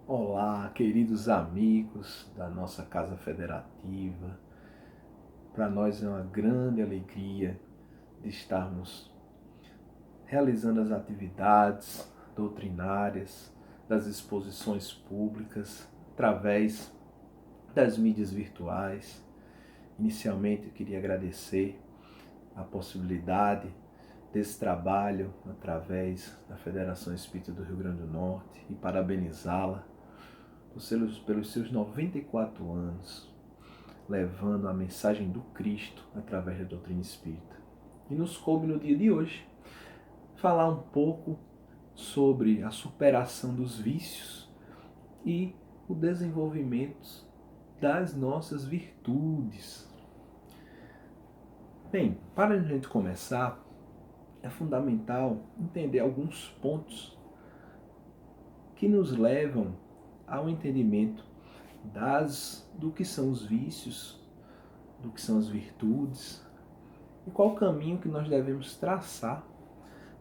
Olá, queridos amigos da nossa Casa Federativa. Para nós é uma grande alegria de estarmos realizando as atividades doutrinárias, das exposições públicas, através das mídias virtuais. Inicialmente, eu queria agradecer a possibilidade desse trabalho através da Federação Espírita do Rio Grande do Norte e parabenizá-la pelos seus 94 anos, levando a mensagem do Cristo através da doutrina espírita. E nos coube no dia de hoje falar um pouco sobre a superação dos vícios e o desenvolvimento das nossas virtudes. Bem, para a gente começar, é fundamental entender alguns pontos que nos levam ao entendimento do que são os vícios, do que são as virtudes e qual o caminho que nós devemos traçar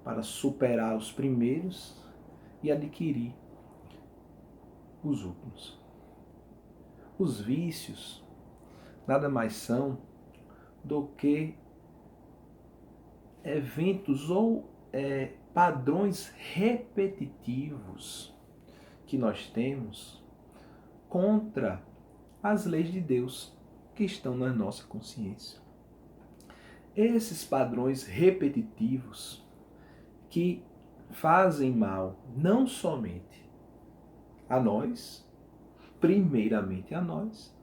para superar os primeiros e adquirir os últimos. Os vícios nada mais são do que eventos ou padrões repetitivos que nós temos contra as leis de Deus que estão na nossa consciência. Esses padrões repetitivos que fazem mal não somente a nós, primeiramente a nós,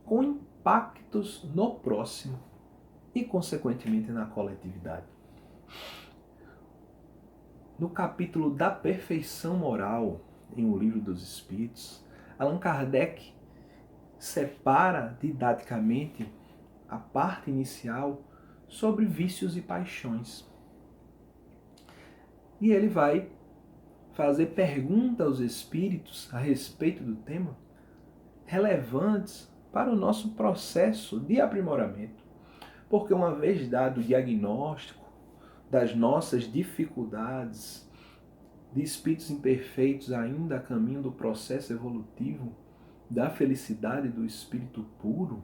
com impactos no próximo e, consequentemente, na coletividade. No capítulo da perfeição moral, em O Livro dos Espíritos, Allan Kardec separa didaticamente a parte inicial sobre vícios e paixões. E ele vai fazer perguntas aos espíritos a respeito do tema, relevantes para o nosso processo de aprimoramento. Porque uma vez dado o diagnóstico das nossas dificuldades, de espíritos imperfeitos ainda a caminho do processo evolutivo, da felicidade do espírito puro,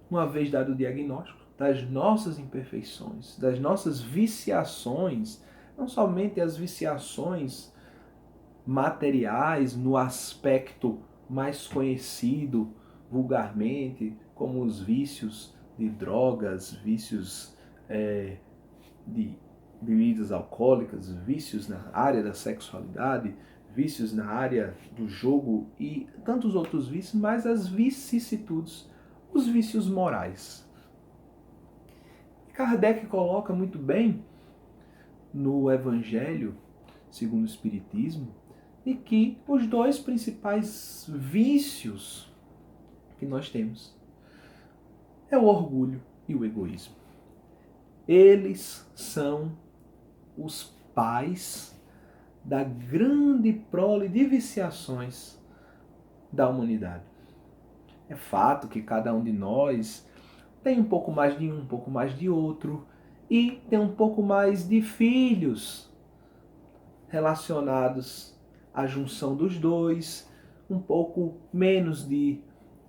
uma vez dado o diagnóstico das nossas imperfeições, das nossas viciações, não somente as viciações materiais no aspecto mais conhecido vulgarmente, como os vícios de drogas, vícios de bebidas alcoólicas, vícios na área da sexualidade, vícios na área do jogo e tantos outros vícios, mas as vicissitudes, os vícios morais. Kardec coloca muito bem no Evangelho segundo o Espiritismo de que os dois principais vícios que nós temos é o orgulho e o egoísmo. Eles são os pais da grande prole de viciações da humanidade. É fato que cada um de nós tem um pouco mais de um pouco mais de outro, e tem um pouco mais de filhos relacionados à junção dos dois, um pouco menos de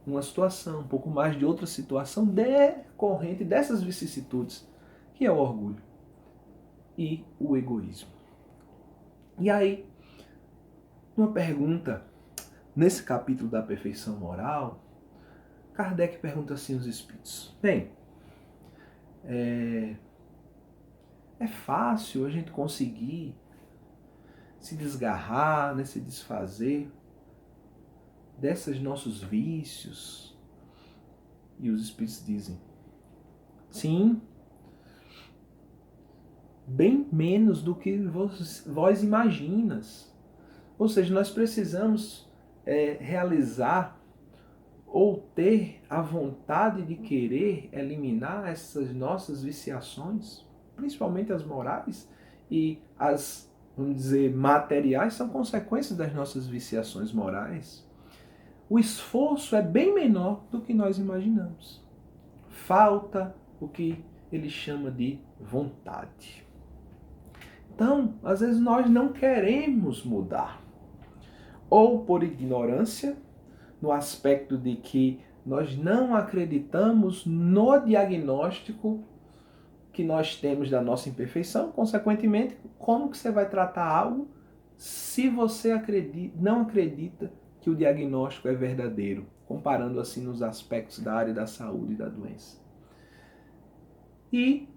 uma situação, um pouco mais de outra situação decorrente dessas vicissitudes, que é o orgulho e o egoísmo. E aí, uma pergunta, nesse capítulo da perfeição moral, Kardec pergunta assim aos espíritos: bem, é fácil a gente conseguir se desgarrar, se desfazer desses nossos vícios? E os espíritos dizem: sim, bem menos do que vós imaginas. Ou seja, nós precisamos realizar ou ter a vontade de querer eliminar essas nossas viciações, principalmente as morais, e as, vamos dizer, materiais são consequências das nossas viciações morais. O esforço é bem menor do que nós imaginamos. Falta o que ele chama de vontade. Então, às vezes nós não queremos mudar. ou por ignorância, no aspecto de que nós não acreditamos no diagnóstico que nós temos da nossa imperfeição. Consequentemente, como que você vai tratar algo se você não acredita que o diagnóstico é verdadeiro, comparando assim nos aspectos da área da saúde e da doença? E,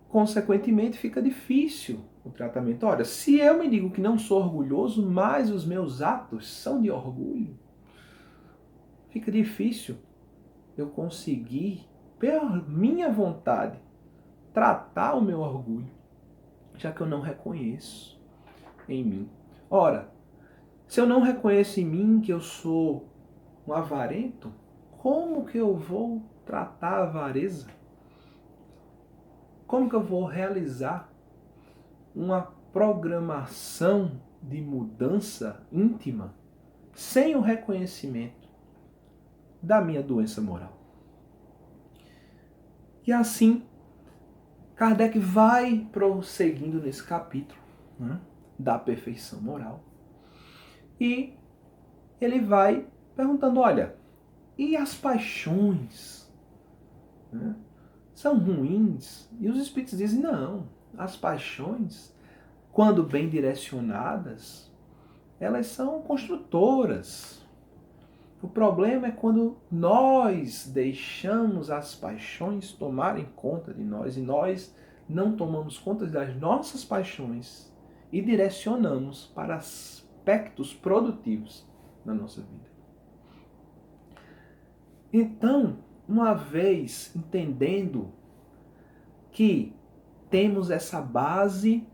consequentemente, fica difícil o tratamento. Ora, se eu me digo que não sou orgulhoso, mas os meus atos são de orgulho, fica difícil eu conseguir, pela minha vontade, tratar o meu orgulho, já que eu não reconheço em mim. Ora, se eu não reconheço em mim que eu sou um avarento, como que eu vou tratar a avareza? Como que eu vou realizar uma programação de mudança íntima sem o reconhecimento da minha doença moral? E assim, Kardec vai prosseguindo nesse capítulo, né, da perfeição moral. E ele vai perguntando, olha, e as paixões? Né? São ruins? E os espíritos dizem, não, as paixões, quando bem direcionadas, elas são construtoras. O problema é quando nós deixamos as paixões tomarem conta de nós e nós não tomamos conta das nossas paixões e direcionamos para aspectos produtivos na nossa vida. Então, uma vez entendendo que temos essa base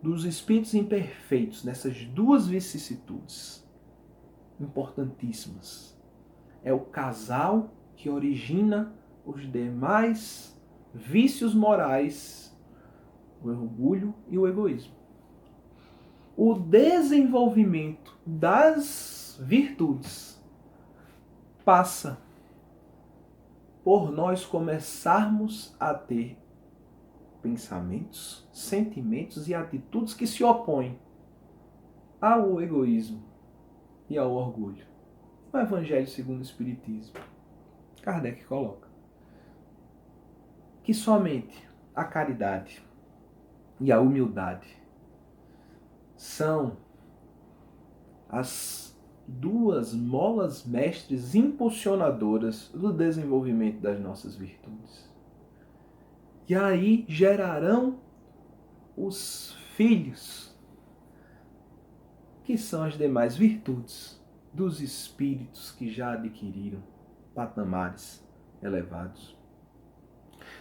dos espíritos imperfeitos, nessas duas vicissitudes importantíssimas, é o casal que origina os demais vícios morais, o orgulho e o egoísmo. O desenvolvimento das virtudes passa por nós começarmos a ter pensamentos, sentimentos e atitudes que se opõem ao egoísmo e ao orgulho. O Evangelho segundo o Espiritismo, Kardec coloca que somente a caridade e a humildade são as duas molas mestres impulsionadoras do desenvolvimento das nossas virtudes. E aí gerarão os filhos, que são as demais virtudes dos espíritos que já adquiriram patamares elevados.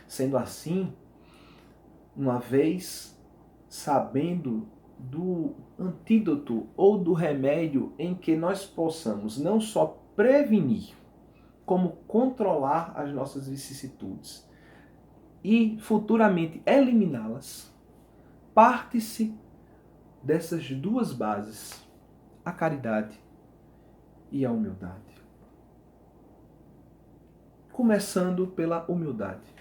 Sendo assim, uma vez sabendo do antídoto ou do remédio em que nós possamos não só prevenir, como controlar as nossas vicissitudes e futuramente eliminá-las, parte-se dessas duas bases, a caridade e a humildade. Começando pela humildade.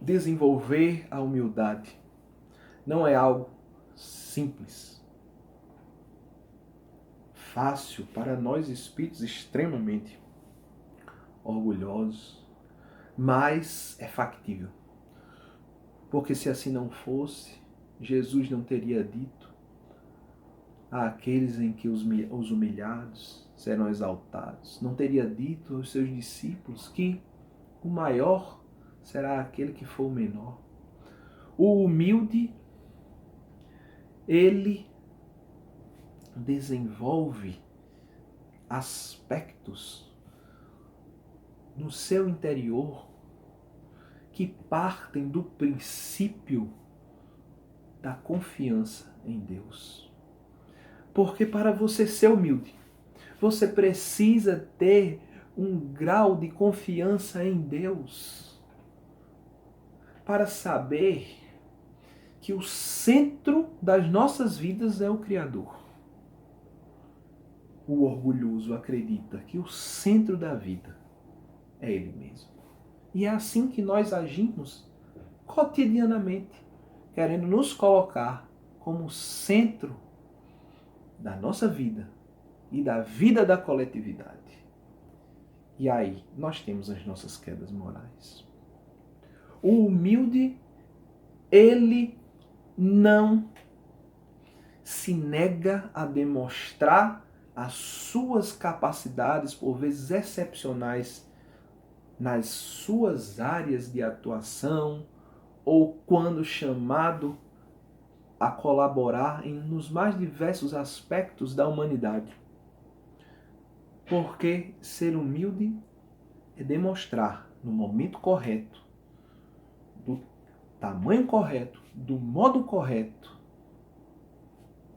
Desenvolver a humildade não é algo simples, fácil para nós espíritos extremamente orgulhosos, mas é factível. Porque se assim não fosse, Jesus não teria dito àqueles em que os humilhados serão exaltados. Não teria dito aos seus discípulos que o maior será aquele que for o menor. O humilde, ele desenvolve aspectos no seu interior que partem do princípio da confiança em Deus. Porque para você ser humilde, você precisa ter um grau de confiança em Deus para saber que o centro das nossas vidas é o Criador. O orgulhoso acredita que o centro da vida é Ele mesmo. E é assim que nós agimos cotidianamente, querendo nos colocar como centro da nossa vida e da vida da coletividade. E aí nós temos as nossas quedas morais. O humilde, ele não se nega a demonstrar as suas capacidades, por vezes excepcionais, nas suas áreas de atuação ou quando chamado a colaborar nos mais diversos aspectos da humanidade. Porque ser humilde é demonstrar no momento correto, do tamanho correto, do modo correto,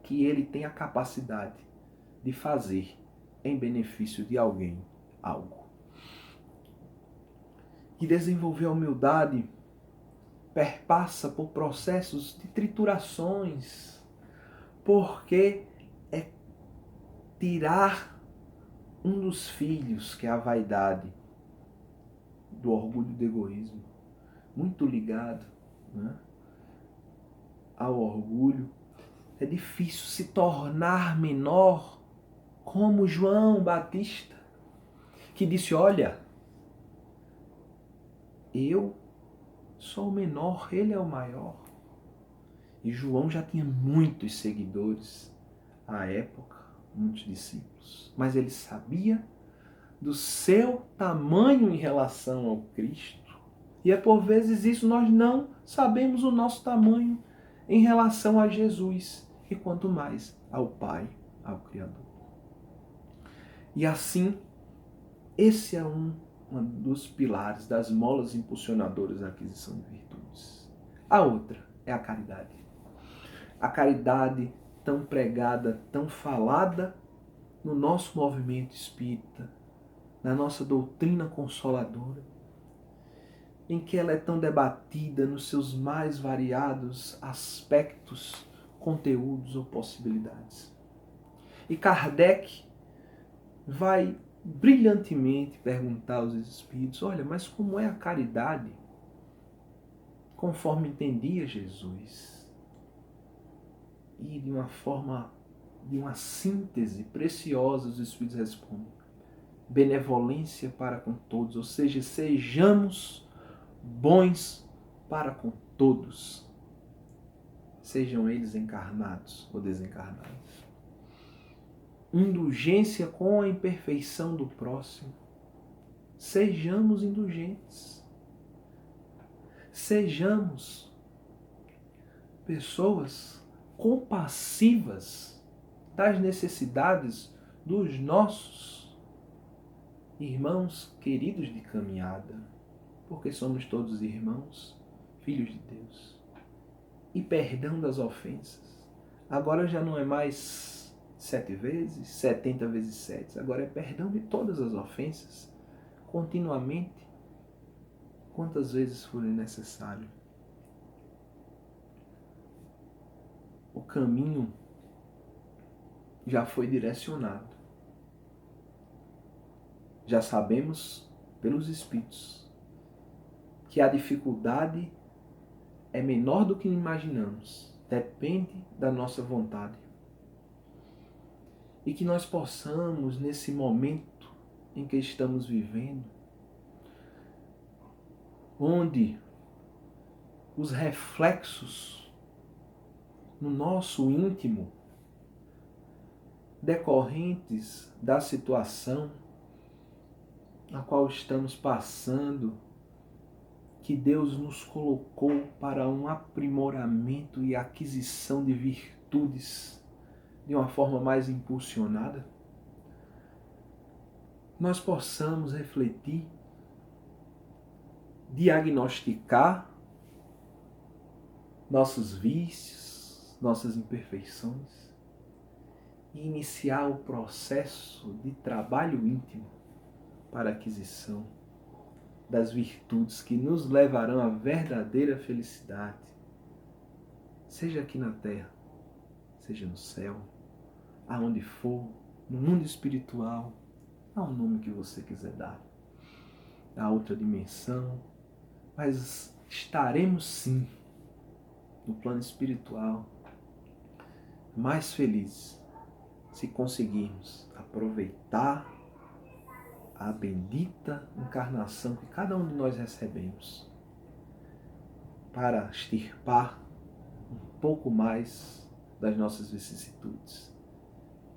que ele tem a capacidade de fazer em benefício de alguém algo. E desenvolver a humildade perpassa por processos de triturações, porque é tirar um dos filhos, que é a vaidade, do orgulho e do egoísmo, muito ligado, né, ao orgulho. É difícil se tornar menor, como João Batista, que disse: olha, eu sou o menor, ele é o maior. E João já tinha muitos seguidores à época, muitos discípulos, mas ele sabia do seu tamanho em relação ao Cristo. E é por vezes isso, nós não sabemos o nosso tamanho em relação a Jesus, e quanto mais ao Pai, ao Criador. E assim, esse é um dos pilares das molas impulsionadoras da aquisição de virtudes. A outra é a caridade. A caridade tão pregada, tão falada no nosso movimento espírita, na nossa doutrina consoladora, em que ela é tão debatida nos seus mais variados aspectos, conteúdos ou possibilidades. E Kardec vai brilhantemente perguntar aos espíritos: olha, mas como é a caridade conforme entendia Jesus? E de uma forma, de uma síntese preciosa, os espíritos respondem: benevolência para com todos, ou seja, sejamos bons para com todos, sejam eles encarnados ou desencarnados. Indulgência com a imperfeição do próximo, sejamos indulgentes, sejamos pessoas compassivas das necessidades dos nossos irmãos queridos de caminhada, porque somos todos irmãos, filhos de Deus. E perdão das ofensas. Agora já não é mais 7 vezes, 70 vezes 7. Agora é perdão de todas as ofensas, continuamente, quantas vezes forem necessário. O caminho já foi direcionado. Já sabemos pelos Espíritos que a dificuldade é menor do que imaginamos. Depende da nossa vontade. E que nós possamos, nesse momento em que estamos vivendo, onde os reflexos no nosso íntimo, decorrentes da situação na qual estamos passando, que Deus nos colocou para um aprimoramento e aquisição de virtudes de uma forma mais impulsionada, nós possamos refletir, diagnosticar nossos vícios, nossas imperfeições e iniciar o processo de trabalho íntimo para a aquisição das virtudes que nos levarão à verdadeira felicidade, seja aqui na terra, seja no céu, aonde for, no mundo espiritual, há um nome que você quiser dar, a outra dimensão, mas estaremos sim no plano espiritual, mais felizes se conseguirmos aproveitar a bendita encarnação que cada um de nós recebemos para extirpar um pouco mais das nossas vicissitudes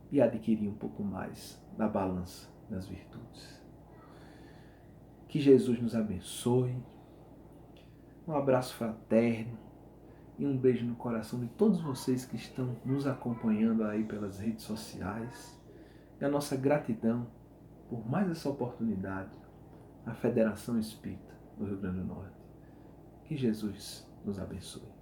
e adquirir um pouco mais da balança das virtudes. Que Jesus nos abençoe. Um abraço fraterno e um beijo no coração de todos vocês que estão nos acompanhando aí pelas redes sociais. E a nossa gratidão por mais essa oportunidade à Federação Espírita do Rio Grande do Norte. Que Jesus nos abençoe.